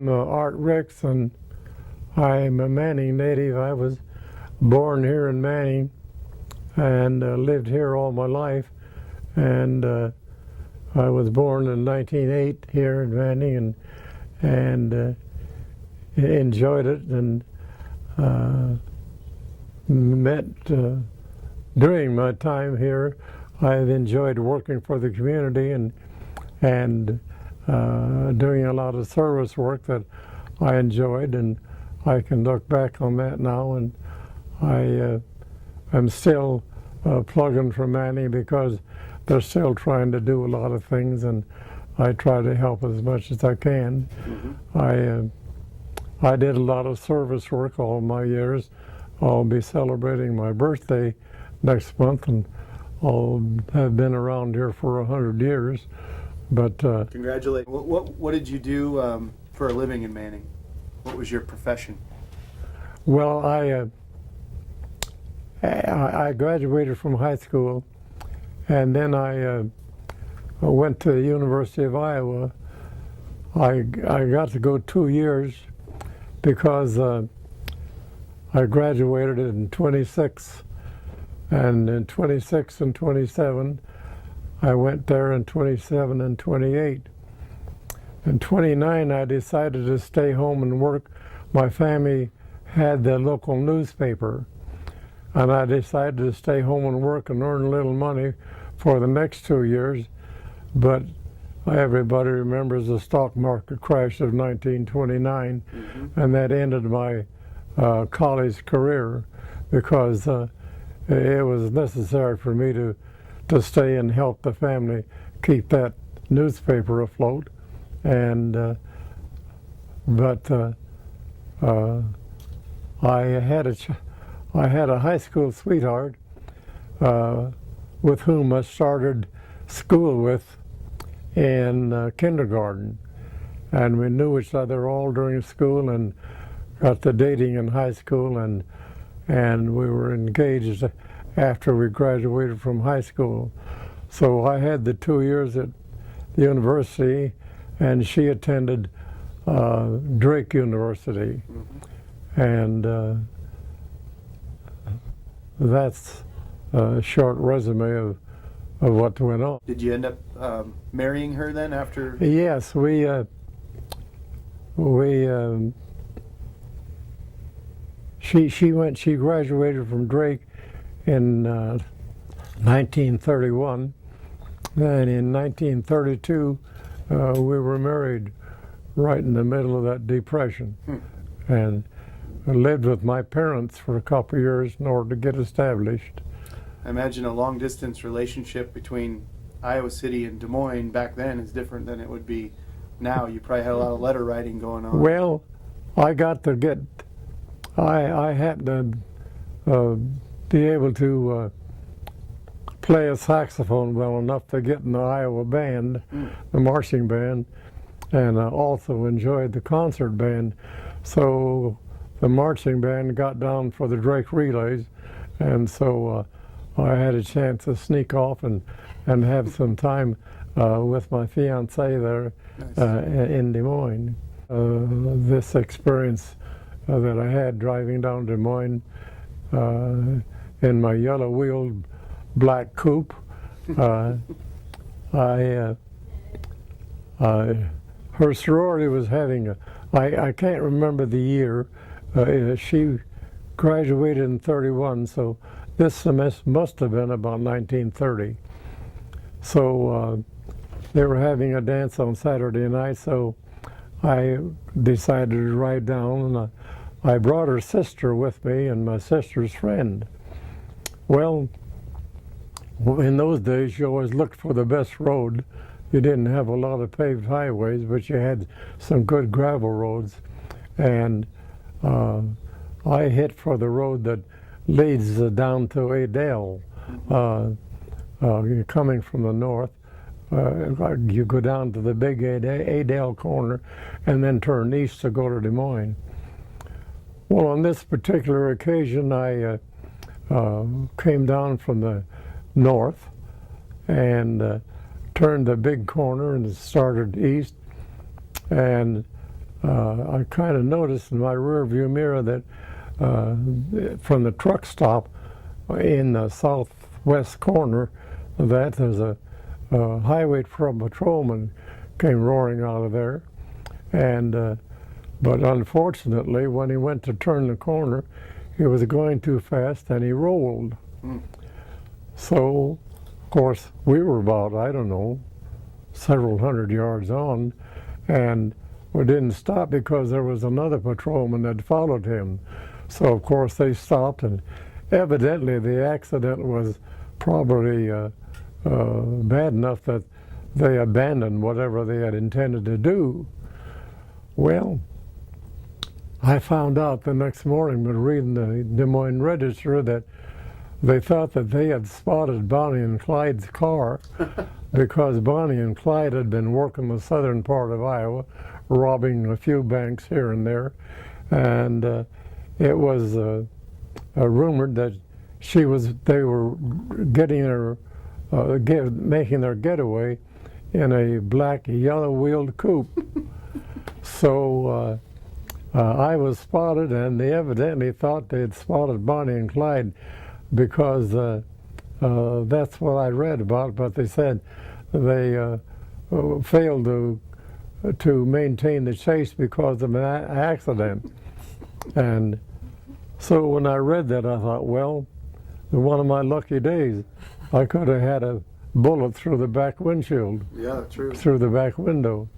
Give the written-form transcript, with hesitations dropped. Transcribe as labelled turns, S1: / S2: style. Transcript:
S1: I'm Art Rix, and I'm a Manning native. I was born here in Manning and lived here all my life. And I was born in 1908 here in Manning, and enjoyed it, and during my time here, I've enjoyed working for the community and doing a lot of service work that I enjoyed, and I can look back on that now, and I'm still plugging for Manning because they're still trying to do a lot of things, and I try to help as much as I can. Mm-hmm. I did a lot of service work all my years. I'll be celebrating my birthday next month, and I'll have been around here for 100 years. But
S2: congratulations. What did you do for a living in Manning? What was your profession?
S1: Well, I graduated from high school, and then I went to the University of Iowa. I got to go 2 years because I graduated in 26, and in 26 and 27, I went there in 27 and 28. In 29, I decided to stay home and work. My family had the local newspaper, and I decided to stay home and work and earn a little money for the next 2 years. But everybody remembers the stock market crash of 1929, mm-hmm. and that ended my college career because it was necessary for me to stay and help the family keep that newspaper afloat. And but I had a high school sweetheart with whom I started school with in kindergarten, and we knew each other all during school and got to dating in high school, and we were engaged after we graduated from high school. So I had the 2 years at the university, and she attended Drake University. Mm-hmm. And that's a short resume of what went on.
S2: Did you end up marrying her then after?
S1: Yes, she graduated from Drake in 1931, and in 1932 we were married right in the middle of that depression. And I lived with my parents for a couple of years in order to get established.
S2: I imagine a long distance relationship between Iowa City and Des Moines back then is different than it would be now. You probably had a lot of letter writing going on.
S1: Well, I happened to be able to play a saxophone well enough to get in the Iowa band, the marching band, and also enjoyed the concert band. So the marching band got down for the Drake relays, and so I had a chance to sneak off and have some time with my fiancée there. Nice. In Des Moines. This experience that I had driving down Des Moines in my yellow-wheeled black coupe, her sorority was having I can't remember the year. She graduated in 31, so this semester must have been about 1930. So they were having a dance on Saturday night, so I decided to ride down, and I brought her sister with me and my sister's friend. Well, in those days, you always looked for the best road. You didn't have a lot of paved highways, but you had some good gravel roads. And I hit for the road that leads down to Adel. Coming from the north, you go down to the big Adel corner and then turn east to go to Des Moines. Well, on this particular occasion, I came down from the north and turned the big corner and started east, and I kind of noticed in my rear view mirror that from the truck stop in the southwest corner that there's a highway patrolman came roaring out of there, and but unfortunately when he went to turn the corner he was going too fast and he rolled. So of course we were about, I don't know, several hundred yards on, and we didn't stop because there was another patrolman that followed him. So of course they stopped, and evidently the accident was probably bad enough that they abandoned whatever they had intended to do. Well, I found out the next morning when reading the Des Moines Register that they thought that they had spotted Bonnie and Clyde's car because Bonnie and Clyde had been working the southern part of Iowa, robbing a few banks here and there, and it was rumored that they were getting their making their getaway in a black yellow-wheeled coupe. So I was spotted, and they evidently thought they had spotted Bonnie and Clyde because that's what I read about, but they said they failed to maintain the chase because of an accident. And so when I read that, I thought, well, one of my lucky days, I could have had a bullet through the back windshield,
S2: Yeah, true.
S1: through the back window.